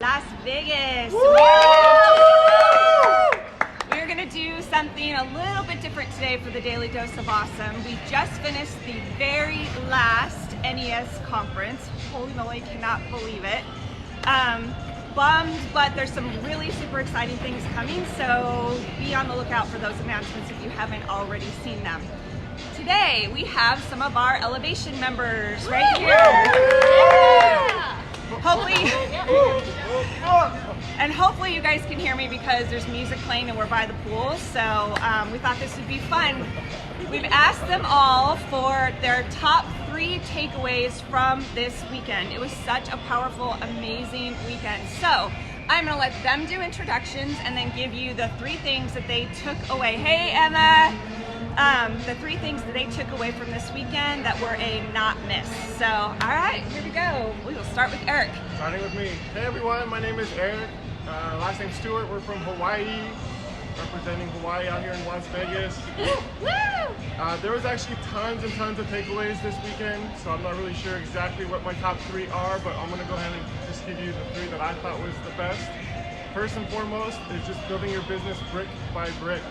Las Vegas. We're going to do something a little bit different today for the Daily Dose of Awesome. We just finished the very last NES conference. Holy moly, cannot believe it. Bummed, but there's some really super exciting things coming, so be on the lookout for those announcements if you haven't already seen them. Today, we have some of our Elevation members right here. Hopefully you guys can hear me because there's music playing and we're by the pool, so we thought this would be fun. We've asked them all for their top 3 takeaways from this weekend. It was such a powerful, amazing weekend. So I'm gonna let them do introductions and then give you the 3 things that they took away. Hey, Emma. The 3 things that they took away from this weekend that were a not miss. So, all right, here we go. We will start with Eric. Starting with me. Hey everyone, my name is Eric. Last name Stewart. We're from Hawaii, representing Hawaii out here in Las Vegas. There was actually tons and tons of takeaways this weekend, so I'm not really sure exactly what my top 3 are, but I'm gonna go ahead and just give you the 3 that I thought was the best. First and foremost is just building your business brick by brick.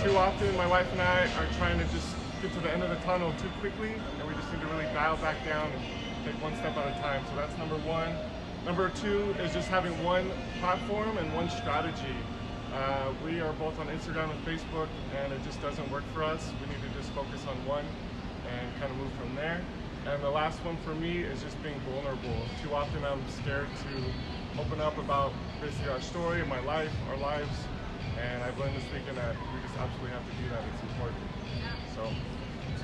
Too often, my wife and I are trying to just get to the end of the tunnel too quickly, and we just need to really dial back down and take one step at a time. So that's number 1. Number 2 is just having one platform and one strategy. We are both on Instagram and Facebook, and it just doesn't work for us. We need to just focus on one and kind of move from there. And the last one for me is just being vulnerable. Too often I'm scared to open up about basically our story, my life, our lives. And I've learned this weekend that we just absolutely have to do that. It's important. So,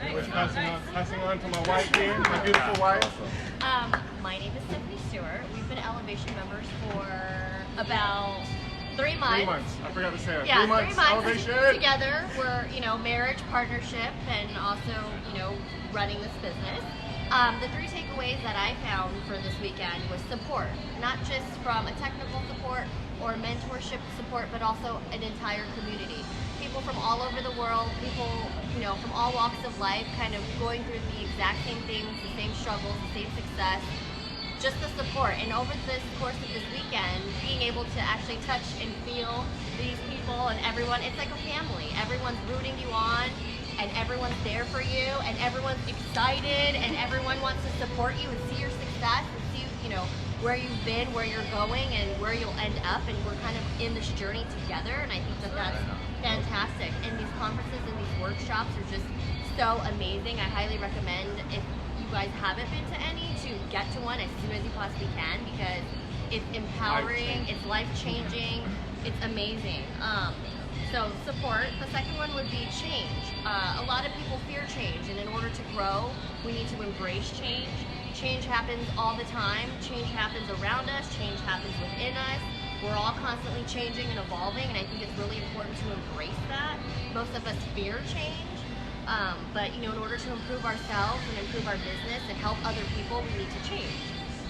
anyways, passing on to my wife here, my beautiful wife. My name is Tiffany Stewart. We've been Elevation members for about 3 months. 3 months. I forgot to say that. Yeah, 3 months. 3 months Elevation. together. We're, marriage, partnership, and also, running this business. The 3 takeaways that I found for this weekend was support, not just from a technical support or mentorship support, but also an entire community. People from all over the world, people, from all walks of life, kind of going through the exact same things, the same struggles, the same success, just the support. And over this course of this weekend, being able to actually touch and feel these people and everyone, it's like a family. Everyone's rooting you on, and everyone's there for you, and everyone's excited, and everyone wants to support you and see your success and see, where you've been, where you're going, and where you'll end up. And we're kind of in this journey together, and I think that that's fantastic. And these conferences and these workshops are just so amazing. I highly recommend, if you guys haven't been to any, to get to one as soon as you possibly can, because it's empowering, it's life-changing, it's amazing. So support. The second one would be change. A lot of people fear change, and in order to grow, we need to embrace change. Change happens all the time. Change happens around us. Change happens within us. We're all constantly changing and evolving, and I think it's really important to embrace that. Most of us fear change, but in order to improve ourselves and improve our business and help other people, we need to change.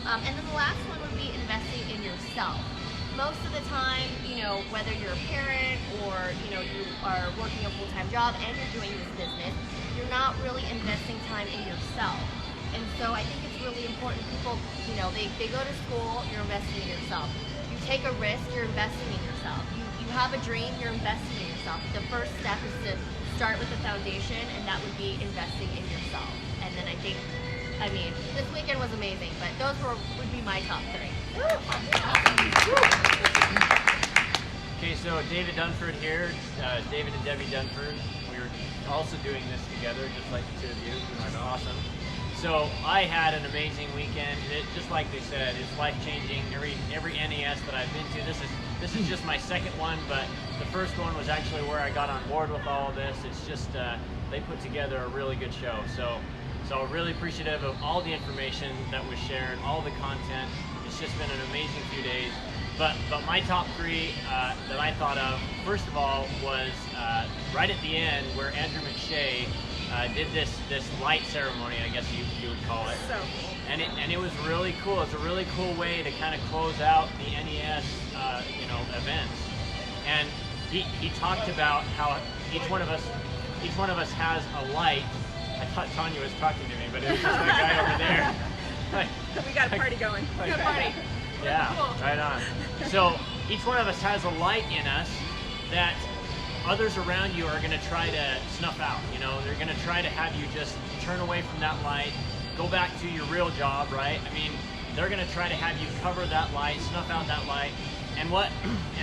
And then the last one would be investing in yourself. Most of the time, whether you're a parent or, you are working a full-time job and you're doing this business, you're not really investing time in yourself. And so I think it's really important. People, they go to school, you're investing in yourself. You take a risk, you're investing in yourself. You have a dream, you're investing in yourself. The first step is to start with the foundation, and that would be investing in yourself. And then I think, this weekend was amazing, but those would be my top 3. Okay, so David Dunford here, David and Debbie Dunford. We were also doing this together, just like the 2 of you, which is awesome. So I had an amazing weekend. Just like they said, it's life-changing. Every NES that I've been to, this is just my second one, but the first one was actually where I got on board with all of this. It's just they put together a really good show. So really appreciative of all the information that was shared, all the content. It's just been an amazing few days. But my top 3 that I thought of, first of all, was right at the end where Andrew McShay did this light ceremony, I guess you would call it. So cool. And it was really cool. It's a really cool way to kind of close out the NES events. And he talked about how each one of us has a light. I thought Tanya was talking to me, but it was just that guy over there. We got a party going. Good party. Yeah, right on. So each one of us has a light in us that others around you are going to try to snuff out. You know, they're going to try to have you just turn away from that light, go back to your real job, right? I mean, they're going to try to have you cover that light, snuff out that light. And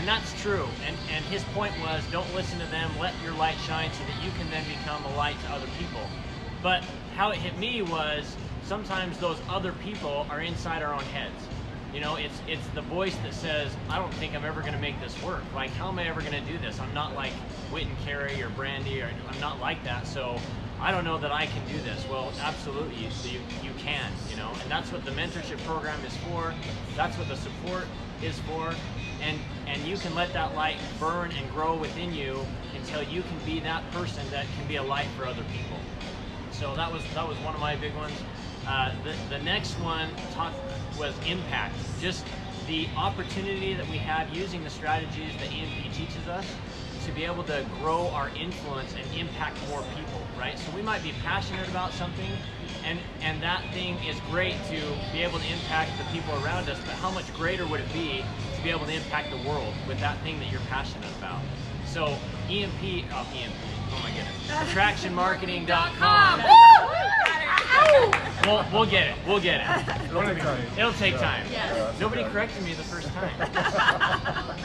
that's true. And his point was, don't listen to them, let your light shine so that you can then become a light to other people. But how it hit me was, sometimes those other people are inside our own heads. You know, it's the voice that says, I don't think I'm ever going to make this work. Like, how am I ever going to do this? I'm not like Whit and Carrie or Brandy, or I'm not like that, so I don't know that I can do this. Well, absolutely, you can, you know, and that's what the mentorship program is for. That's what the support is for. And you can let that light burn and grow within you until you can be that person that can be a light for other people. So that was one of my big ones. The next one was impact. Just the opportunity that we have using the strategies that EMP teaches us to be able to grow our influence and impact more people, right? So we might be passionate about something, and that thing is great to be able to impact the people around us, but how much greater would it be to be able to impact the world with that thing that you're passionate about? So oh my goodness, attractionmarketing.com. We'll get it. It'll take time. Yeah. Nobody corrected me the first time.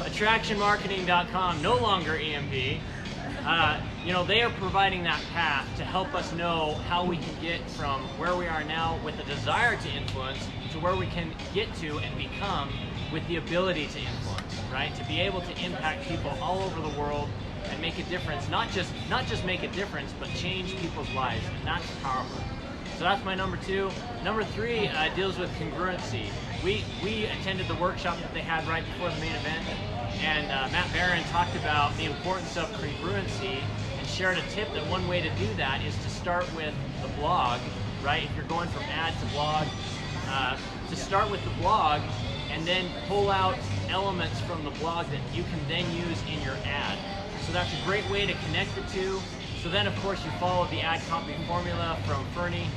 Attractionmarketing.com, no longer EMP. You know, they are providing that path to help us know how we can get from where we are now with the desire to influence to where we can get to and become with the ability to influence, right? To be able to impact people all over the world and make a difference, not just make a difference, but change people's lives, and that's powerful. So that's my number 2. Number 3 deals with congruency. We attended the workshop that they had right before the main event, and Matt Barron talked about the importance of congruency and shared a tip that one way to do that is to start with the blog, right? If you're going from ad to blog, to start with the blog and then pull out elements from the blog that you can then use in your ad. So that's a great way to connect the two. So then, of course, you follow the ad copy formula from Fernie,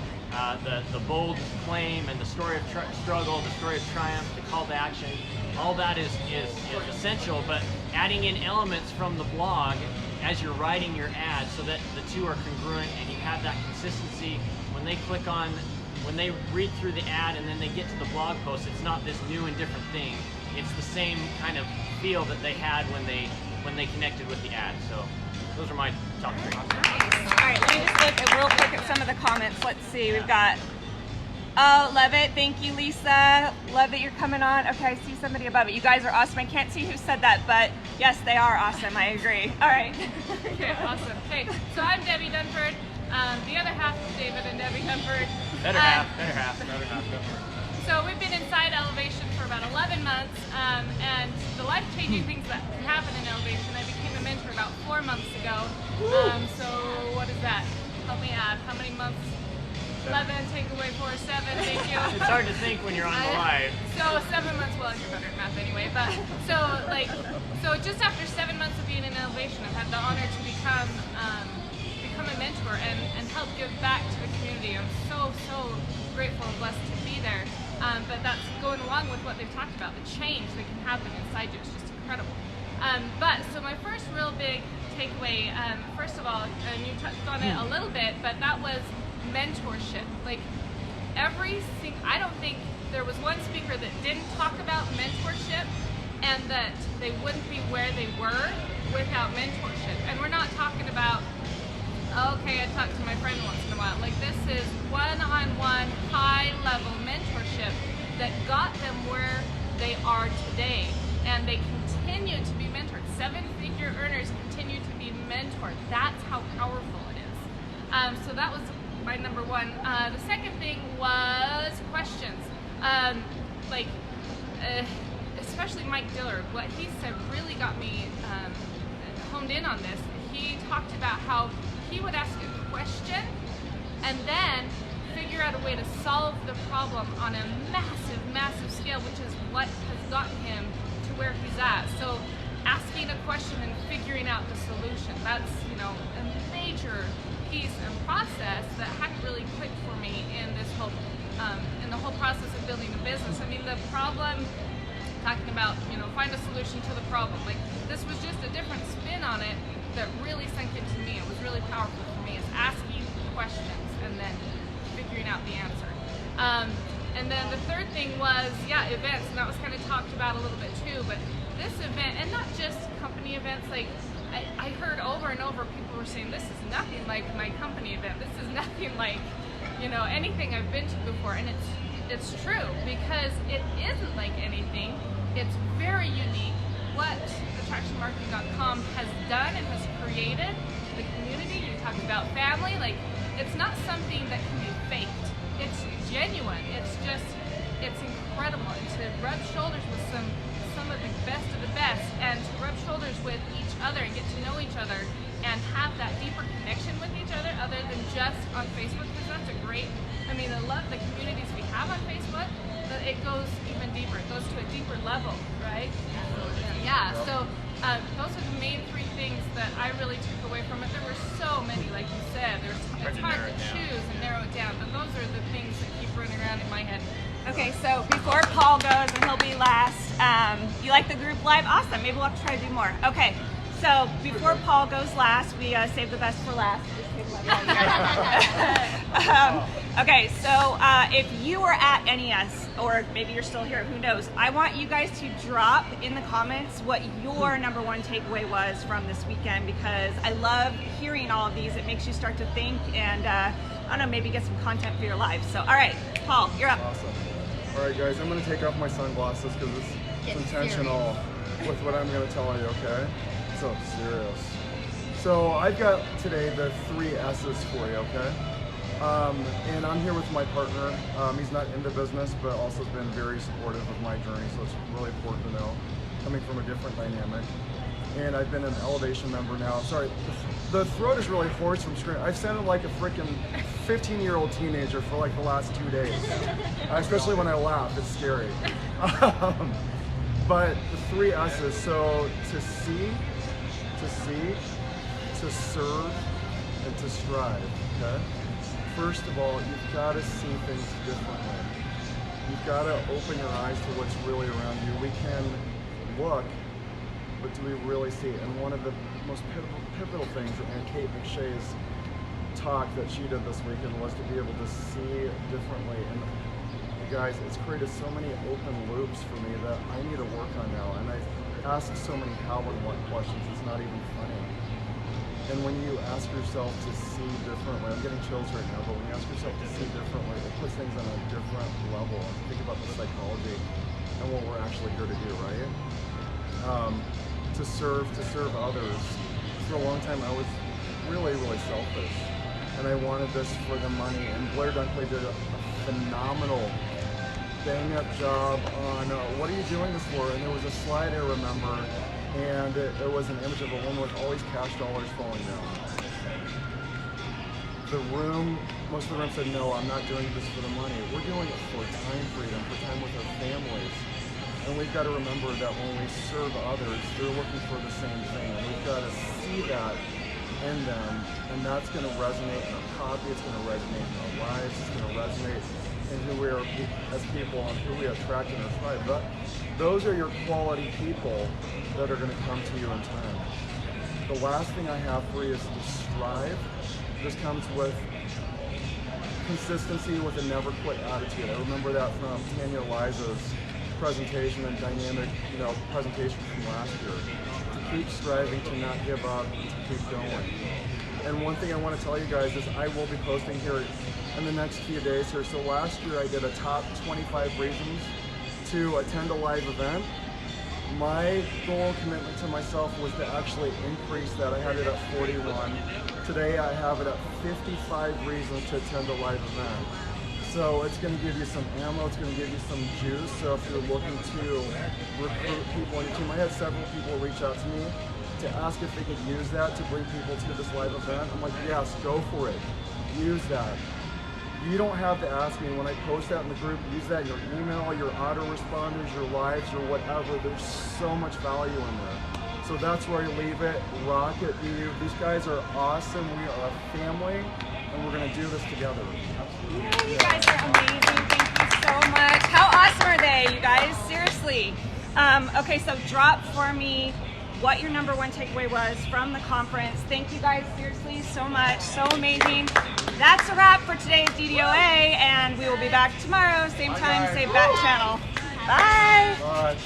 the bold claim and the story of struggle, the story of triumph, the call to action. All that is essential, but adding in elements from the blog as you're writing your ad so that the two are congruent and you have that consistency. When they read through the ad and then they get to the blog post, it's not this new and different thing. It's the same kind of feel that they had when they connected with the ad. So those are my top 3. Nice. All right, let me just look real quick at some of the comments. Let's see. We've got, oh, love it. Thank you, Lisa. Love that you're coming on. Okay, I see somebody above it. You guys are awesome. I can't see who said that, but yes, they are awesome. I agree. All right. Okay, awesome. Hey, so I'm Debbie Dunford. The other half is David and Debbie Dunford. Better half. So we've been inside Elevation for about 11 months, and the life-changing things that can happen in Elevation, I became a mentor about 4 months ago. So what is that? Help me add. How many months? 11, take away 4, 7, thank you. It's hard to think when you're on the live. So 7 months, well, you're better at math anyway, but so just after 7 months of being in Elevation, I've had the honor to become a mentor and help give back to the community. I'm so grateful and blessed to be there. But that's going along with what they've talked about, the change that can happen inside you. It's just incredible. So my first real big takeaway, first of all, and you touched on it a little bit, but that was mentorship. Like I don't think there was one speaker that didn't talk about mentorship and that they wouldn't be where they were without mentorship. And we're not talking about, okay, I talk to my friend once in a while. Like, this is one-on-one, high-level mentorship that got them where they are today. And they continue to be mentored. 7-figure earners continue to be mentored. That's how powerful it is. So that was my number 1. The second thing was questions. Especially Mike Diller, what he said really got me honed in on this. He talked about how he would ask a question and then figure out a way to solve the problem on a massive scale, which is what has gotten him to where he's at. So asking a question and figuring out the solution, that's, a major piece and process that hadn't really clicked for me in this whole in the whole process of building a business. I mean, the problem talking about, find a solution to the problem. Like, this was just a different spin on it that really sunk into me. It was really powerful for me. It's asking questions and then figuring out the answer. And then the third thing was, events, and that was kind of talked about a little bit too, but this event, and not just company events, like, I heard over and over people were saying, this is nothing like my company event, this is nothing like, anything I've been to before, and it's true, because it isn't like anything. It's very unique. What AttractionMarketing.com has done and has created, the community, you talked about family, like, it's not something that can be faked. It's genuine. It's incredible. And to rub shoulders with some of the best, and to rub shoulders with each other and get to know each other and have that deeper connection with each other than just on Facebook, because that's a great, I love the communities we have on Facebook, but it goes even deeper. It goes to a deeper level, right? Yeah, so those are the main three things that I really took away from it. There were so many, like you said. It's hard to choose and narrow it down, but those are the things that keep running around in my head. Okay, so before Paul goes, and he'll be last, you like the group live? Awesome, maybe we'll have to try to do more. Okay, so before Paul goes last, we saved the best for last. Okay, so if you were at NES, or maybe you're still here, who knows, I want you guys to drop in the comments what your number one takeaway was from this weekend, because I love hearing all of these. It makes you start to think and, I don't know, maybe get some content for your lives. So, all right, Paul, you're up. Awesome. All right, guys, I'm going to take off my sunglasses because it's intentional with what I'm going to tell you, okay? So serious. So I've got today the 3 S's for you, okay? And I'm here with my partner. He's not in the business, but also has been very supportive of my journey, so it's really important to know, coming from a different dynamic. And I've been an Elevation member now. Sorry, the throat is really hoarse from screaming. I've sounded like a freaking 15-year-old teenager for like the last 2 days. Especially when I laugh, it's scary. But the 3 S's, so to see, to serve, and to strive, okay? First of all, you've got to see things differently. You've got to open your eyes to what's really around you. We can look, but do we really see? And one of the most pivotal things in Kate McShay's talk that she did this weekend was to be able to see differently. And guys, it's created so many open loops for me that I need to work on now. And I've asked so many how and what questions, it's not even funny. And when you ask yourself to see differently, I'm getting chills right now, but when you ask yourself to see differently, it puts things on a different level. Think about the psychology and what we're actually here to do, right? To serve others. For a long time, I was really, really selfish, and I wanted this for the money. And Blair Dunkley did a phenomenal bang-up job on what are you doing this for? And there was a slide I remember, and it was an image of a woman with all these cash dollars falling down. Most of the room said, no, I'm not doing this for the money. We're doing it for time freedom, for time with our families. And we've got to remember that when we serve others, they're looking for the same thing. And we've got to see that in them, and that's going to resonate in our copy, it's going to resonate in our lives, it's going to resonate in who we are as people and who we attract in our tribe. But those are your quality people that are going to come to you in time. The last thing I have for you is to strive. This comes with consistency, with a never quit attitude. I remember that from Tanya Humphrey's presentation and dynamic, presentation from last year. To keep striving, to not give up, and to keep going. And one thing I want to tell you guys is I will be posting here in the next few days here. So last year I did a top 25 reasons to attend a live event. My goal and commitment to myself was to actually increase that. I had it at 41. Today I have it at 55 reasons to attend a live event. So it's going to give you some ammo, it's going to give you some juice. So if you're looking to recruit people on your team, I had several people reach out to me to ask if they could use that to bring people to this live event. I'm like, yes, go for it. Use that. You don't have to ask me. When I post that in the group, use that in your email, your autoresponders, your lives, or whatever. There's so much value in there. So that's where I leave it. Rock it, you. These guys are awesome. We are a family, and we're going to do this together. You guys are amazing. Thank you so much. How awesome are they, you guys? Seriously. Okay, so drop for me what your number one takeaway was from the conference. Thank you guys seriously so much, so amazing. That's a wrap for today's DDOA, and we will be back tomorrow, same time, same bat channel. Bye. Bye.